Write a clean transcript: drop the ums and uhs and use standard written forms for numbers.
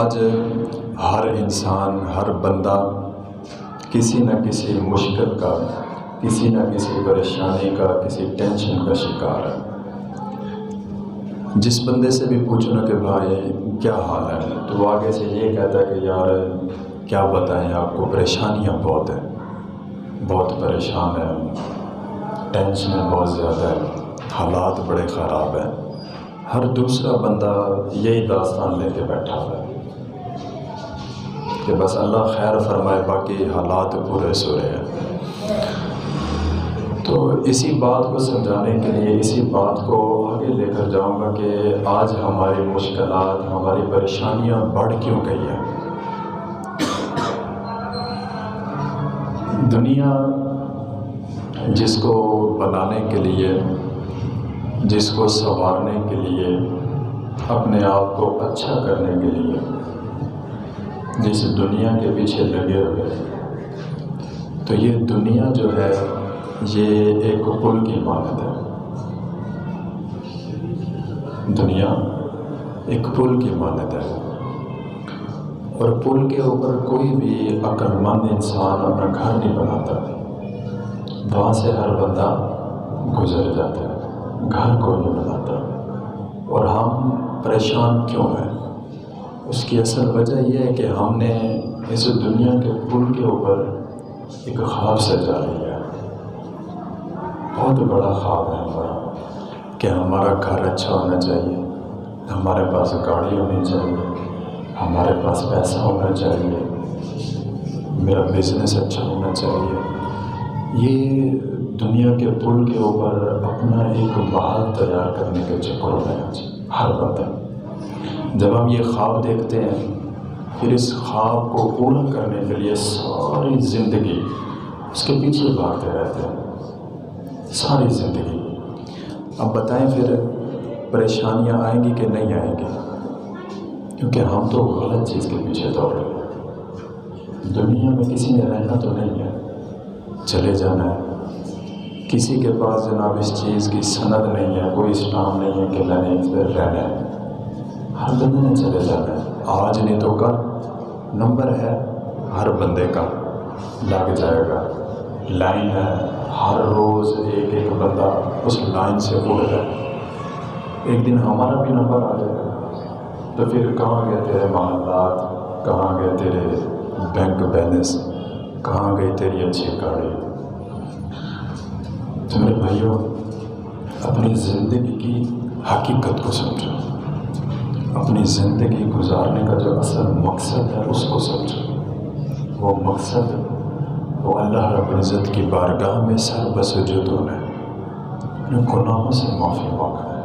آج ہر انسان، ہر بندہ کسی نہ کسی مشکل کا، کسی نہ کسی پریشانی کا، کسی ٹینشن کا شکار ہے۔ جس بندے سے بھی پوچھو نا کہ بھائی کیا حال ہے، تو وہ آگے سے یہ کہتا ہے کہ یار کیا بتائیں آپ کو، پریشانیاں بہت ہیں، بہت پریشان ہیں، ٹینشن بہت زیادہ ہے، حالات بڑے خراب ہیں۔ ہر دوسرا بندہ یہی داستان لے کے بیٹھا ہوا ہے کہ بس اللہ خیر فرمائے، باقی حالات پورے سورے ہیں۔ تو اسی بات کو سمجھانے کے لیے، اسی بات کو آگے لے کر جاؤں گا کہ آج ہماری مشکلات، ہماری پریشانیاں بڑھ کیوں گئی ہیں۔ دنیا جس کو بنانے کے لیے، جس کو سنوارنے کے لیے، اپنے آپ کو اچھا کرنے کے لیے جس دنیا کے پیچھے لگے ہوئے، تو یہ دنیا جو ہے یہ ایک پل کی مانند ہے۔ دنیا ایک پل کی مانند ہے، اور پل کے اوپر کوئی بھی عقل مند انسان اپنا گھر نہیں بناتا، وہاں سے ہر بندہ گزر جاتا ہے، گھر کو نہیں بناتا۔ اور ہم پریشان کیوں ہیں؟ اس کی اصل وجہ یہ ہے کہ ہم نے اس دنیا کے پل کے اوپر ایک خواب سجا لیا ہے، بہت بڑا خواب ہے ہمارا، کہ ہمارا گھر اچھا ہونا چاہیے، ہمارے پاس گاڑی ہونی چاہیے، ہمارے پاس پیسہ ہونا چاہیے، میرا بزنس اچھا ہونا چاہیے۔ یہ دنیا کے پل کے اوپر اپنا ایک محل تیار کرنے کے چکر میں ہر بندہ، جب ہم یہ خواب دیکھتے ہیں، پھر اس خواب کو پورا کرنے کے لیے ساری زندگی اس کے پیچھے بھاگتے رہتے ہیں، ساری زندگی۔ اب بتائیں پھر پریشانیاں آئیں گی کہ نہیں آئیں گی؟ کیونکہ ہم تو غلط چیز کے پیچھے دوڑ رہے ہیں۔ دنیا میں کسی نے رہنا تو نہیں ہے، چلے جانا ہے۔ کسی کے پاس جناب اس چیز کی سند نہیں ہے، کوئی اسلام نہیں ہے کہ میں نے اس پر رہنا ہے۔ ہر بندے نے چلے جانا ہے، آج نہیں تو کل۔ نمبر ہے ہر بندے کا، لگ جائے گا، لائن ہے، ہر روز ایک ایک بندہ اس لائن سے اڑ رہا ہے۔ ایک دن ہمارا بھی نمبر آ جائے گا، تو پھر کہاں گئے تیرے معاملات، کہاں گئے تیرے بینک بیلنس، کہاں گئی تیری اچھی گاڑی؟ تو میرے بھائیوں، اپنی زندگی کی حقیقت کو سمجھو، اپنی زندگی گزارنے کا جو اصل مقصد ہے اس کو سمجھو۔ وہ مقصد وہ اللہ رب العزت کی بارگاہ میں سر بسجود ہونا ہے، اپنے گناہوں سے معافی مانگنا ہے۔